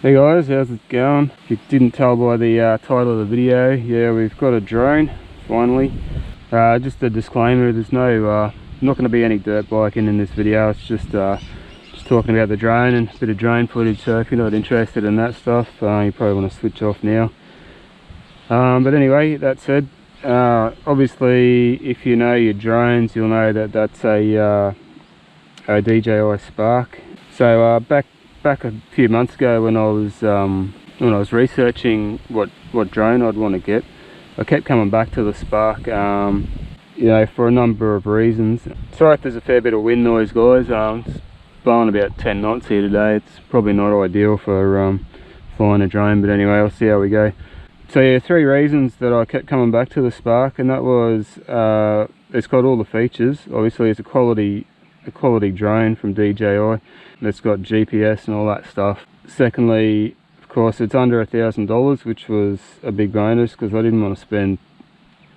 Hey guys, how's it going? If you didn't tell by the title of the video, yeah, we've got a drone, finally. Just a disclaimer, there's no, not going to be any dirt biking in this video. It's just talking about the drone and a bit of drone footage, so if you're not interested in that stuff, you probably want to switch off now. But anyway, that said, obviously if you know your drones, you'll know that that's a DJI Spark. So back a few months ago when I was researching what drone I'd want to get, I kept coming back to the Spark, you know, for a number of reasons. Sorry if there's a fair bit of wind noise, guys. It's blowing about 10 knots here today. It's probably not ideal for flying a drone, but anyway, I'll see how we go. So yeah, 3 reasons that I kept coming back to the Spark, and that was it's got all the features. Obviously it's a quality drone from DJI. It's got GPS and all that stuff. Secondly, of course, it's under $1,000, which was a big bonus because I didn't want to spend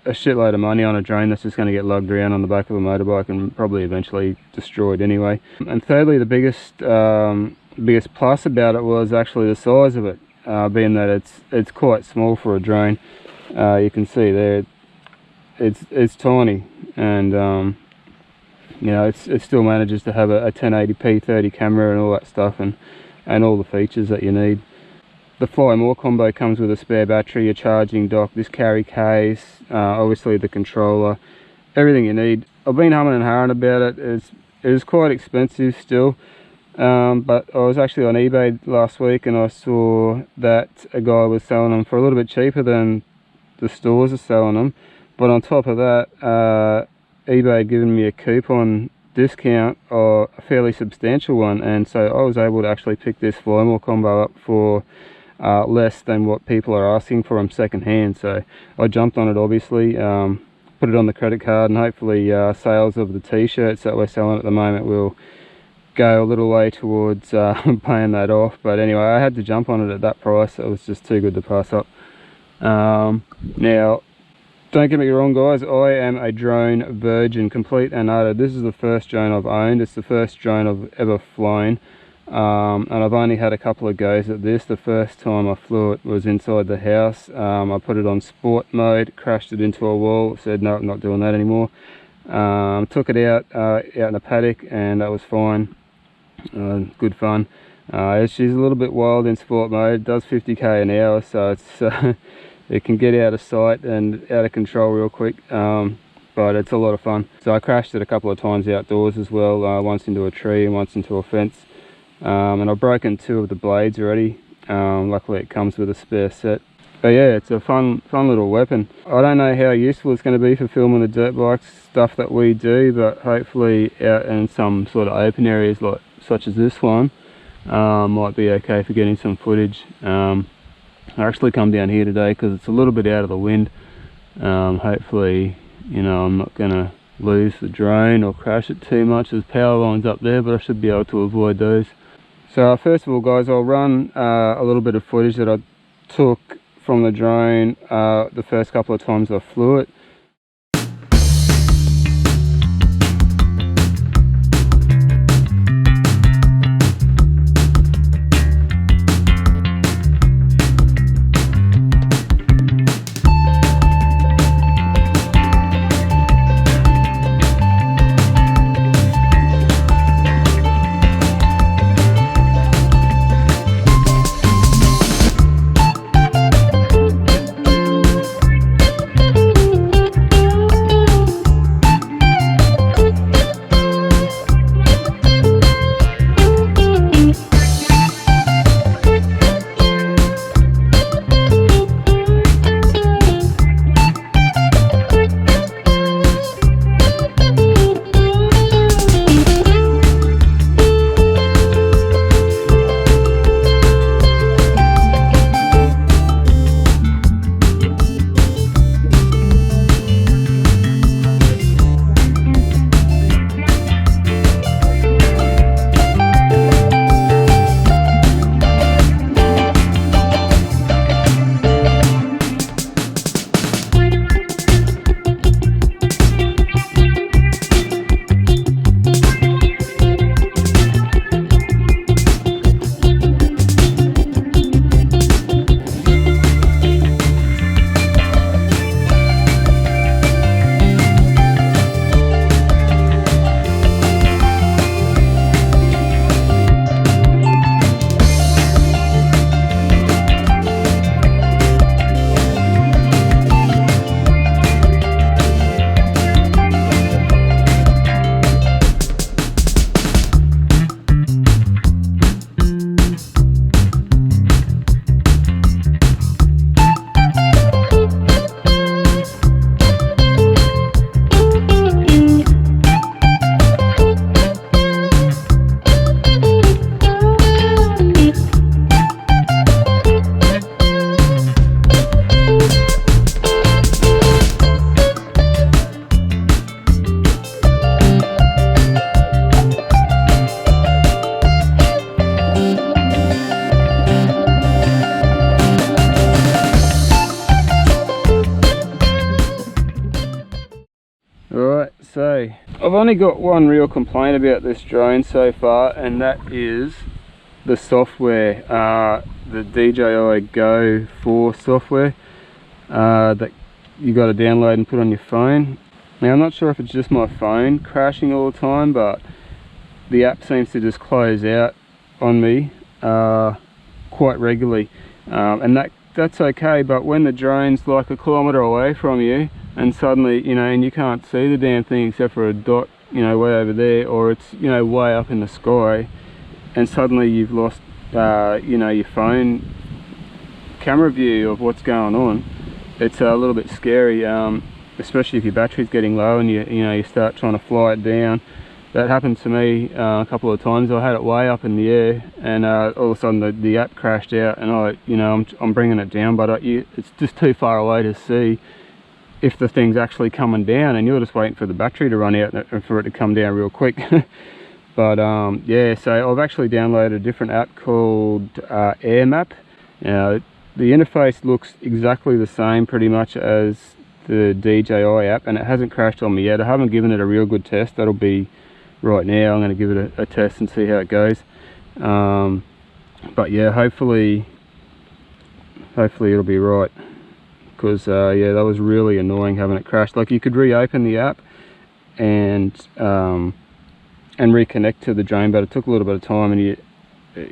a shitload of money on a drone that's just going to get lugged around on the back of a motorbike and probably eventually destroyed anyway. And thirdly, the biggest plus about it was actually the size of it, being that it's quite small for a drone. You can see there, it's tiny, and you know, it still manages to have a 1080p 30 camera and all that stuff, and all the features that you need. The Fly More combo comes with a spare battery, a charging dock, this carry case, obviously the controller, everything you need. I've been humming and hawing about it. It is quite expensive still, but I was actually on eBay last week and I saw that a guy was selling them for a little bit cheaper than the stores are selling them. But on top of that, eBay had given me a coupon discount, or a fairly substantial one, and so I was able to actually pick this Fly More combo up for less than what people are asking for them second hand. So I jumped on it, obviously, put it on the credit card, and hopefully sales of the t-shirts that we're selling at the moment will go a little way towards paying that off. But anyway, I had to jump on it at that price. It was just too good to pass up. Now, don't get me wrong, guys, I am a drone virgin, complete and utter. This is the first drone I've owned. It's the first drone I've ever flown, and I've only had a couple of goes at this. The first time I flew it was inside the house. I put it on sport mode, crashed it into a wall, said no, I'm not doing that anymore. Took it out in a paddock, and that was fine. Good fun. She's a little bit wild in sport mode, does 50k an hour, so it's it can get out of sight and out of control real quick, but it's a lot of fun. So I crashed it a couple of times outdoors as well, once into a tree and once into a fence, and I've broken 2 of the blades already. Luckily it comes with a spare set. But yeah, it's a fun little weapon. I don't know how useful it's going to be for filming the dirt bike stuff that we do, but hopefully out in some sort of open areas like such as this one, might be okay for getting some footage. I actually come down here today because it's a little bit out of the wind. Hopefully, you know, I'm not going to lose the drone or crash it too much. There's power lines up there, but I should be able to avoid those. So first of all, guys, I'll run a little bit of footage that I took from the drone the first couple of times I flew it. I've only got one real complaint about this drone so far, and that is the software, the DJI Go 4 software that you got to download and put on your phone. Now I'm not sure if it's just my phone crashing all the time, but the app seems to just close out on me quite regularly, and that's okay. But when the drone's like a kilometre away from you, and suddenly, you know, and you can't see the damn thing except for a dot, you know, way over there, or it's, you know, way up in the sky, and suddenly you've lost, you know, your phone camera view of what's going on. It's a little bit scary, especially if your battery's getting low and you start trying to fly it down. That happened to me a couple of times. I had it way up in the air, and all of a sudden the app crashed out, and I'm bringing it down, but it's just too far away to see if the thing's actually coming down, and you're just waiting for the battery to run out and for it to come down real quick. But yeah, so I've actually downloaded a different app called Air Map. The interface looks exactly the same pretty much as the DJI app, and it hasn't crashed on me yet. I haven't given it a real good test. That'll be right now. I'm going to give it a test and see how it goes. But yeah, hopefully it'll be right, because yeah, that was really annoying having it crash. Like, you could reopen the app and reconnect to the drone, but it took a little bit of time, and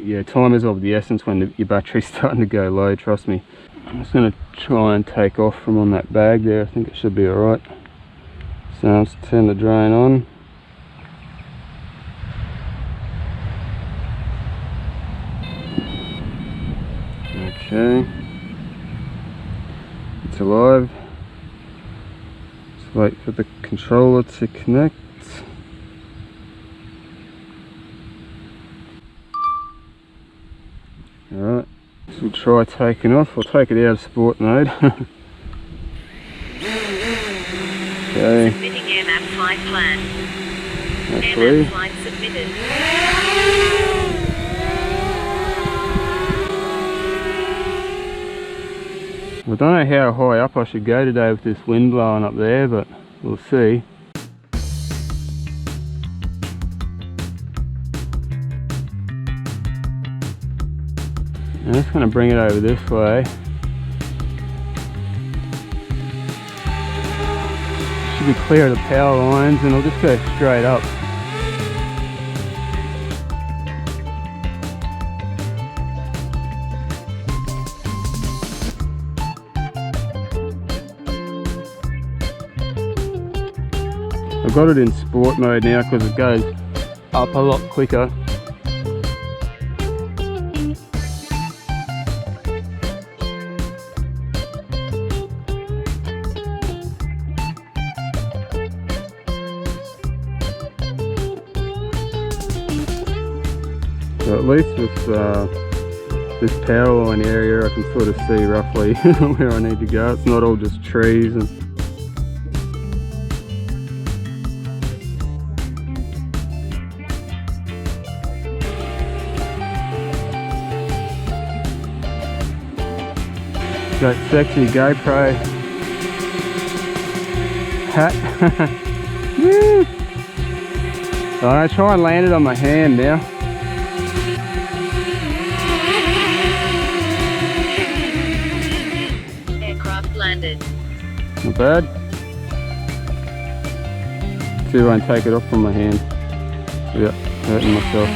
yeah, time is of the essence when your battery's starting to go low, trust me. I'm just going to try and take off from on that bag there. I think it should be alright. So let's turn the drone on. Okay, it's alive. Let's wait for the controller to connect. Alright, so we'll try taking off. I'll take it out of sport mode. Okay. Submitting Air Map flight plan. Actually, Air Map flight submitted. I don't know how high up I should go today with this wind blowing up there, but we'll see. I'm just going to bring it over this way. Should be clear of the power lines, and I'll just go straight up. I've got it in sport mode now because it goes up a lot quicker. So at least with this power line area, I can sort of see roughly where I need to go. It's not all just trees and that sexy GoPro hat. Woo! I'm going to try and land it on my hand now. Aircraft landed. Not bad. See if I can take it off from my hand. Yep, hurting myself.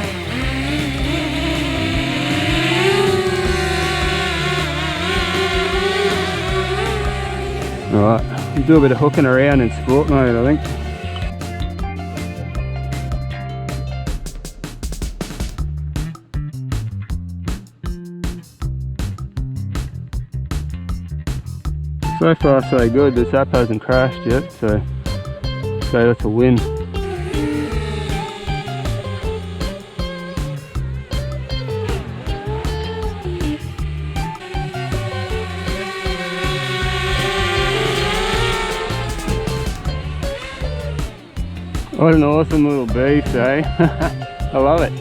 Alright, we'll do a bit of hooking around in sport mode, I think. So far so good. This app hasn't crashed yet, so that's a win. What an awesome little beast, eh? I love it.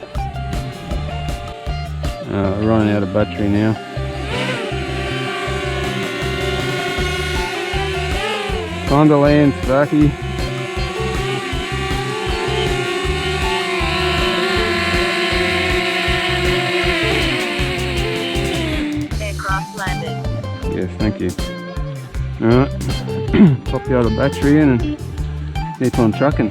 Running out of battery now. Time to land, Sparky. Yes, thank you. Alright, pop the other battery in and keep on trucking.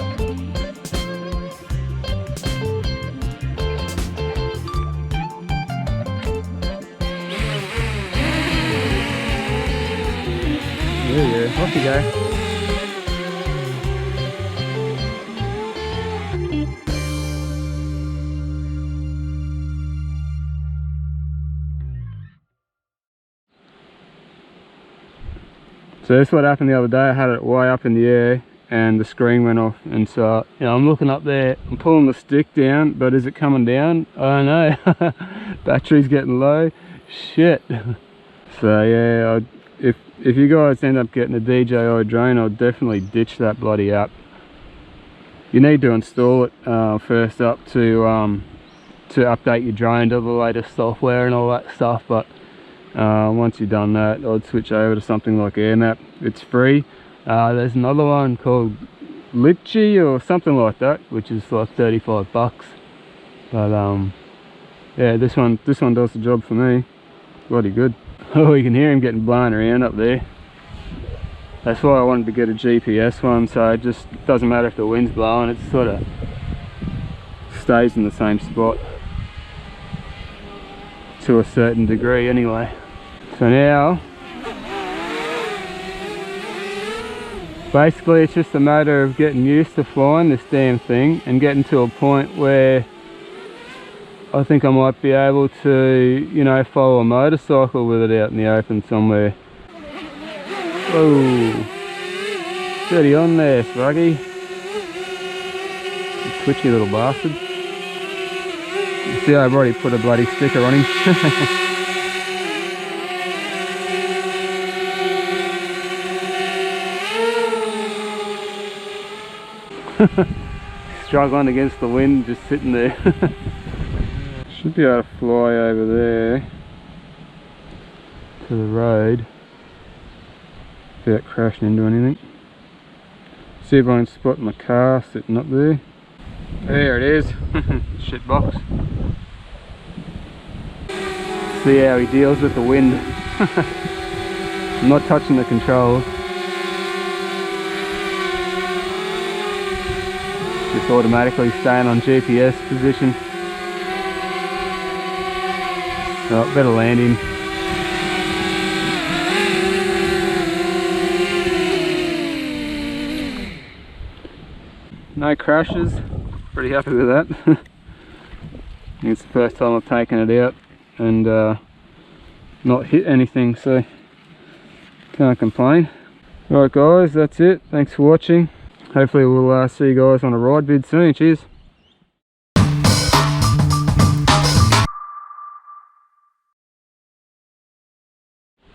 Yeah, off you go. So that's what happened the other day. I had it way up in the air and the screen went off, and so I'm looking up there, I'm pulling the stick down, but is it coming down? I don't know. Battery's getting low. Shit. So yeah, if you guys end up getting a DJI drone, I'll definitely ditch that bloody app. You need to install it first up to update your drone to the latest software and all that stuff, but once you've done that, I'd switch over to something like AirMap. It's free. There's another one called Litchi or something like that, which is like 35 bucks. But yeah, this one does the job for me. Bloody good. Oh, you can hear him getting blown around up there. That's why I wanted to get a GPS one, so it just doesn't matter if the wind's blowing, it sort of stays in the same spot to a certain degree anyway. So now basically it's just a matter of getting used to flying this damn thing and getting to a point where I think I might be able to, you know, follow a motorcycle with it out in the open somewhere. Whoa, steady on there, Sluggy. You twitchy little bastard. You see, I've already put a bloody sticker on him. Struggling against the wind, just sitting there. Should be able to fly over there to the road without crashing into anything. See if I can spot my car sitting up there. There it is. Shit box. See how he deals with the wind. I'm not touching the controls. Just automatically staying on GPS position. Oh, better land him. No crashes. Pretty happy with that. I think it's the first time I've taken it out and not hit anything, so can't complain. Alright guys, that's it. Thanks for watching. Hopefully we'll see you guys on a ride vid soon. Cheers.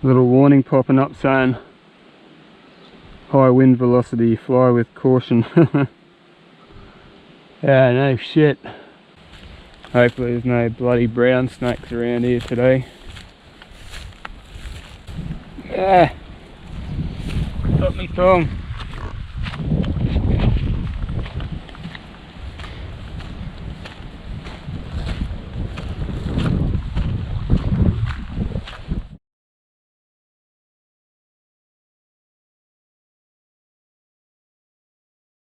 Little warning popping up saying high wind velocity, fly with caution. Yeah, no shit. Hopefully there's no bloody brown snakes around here today. Ah, got me thumb.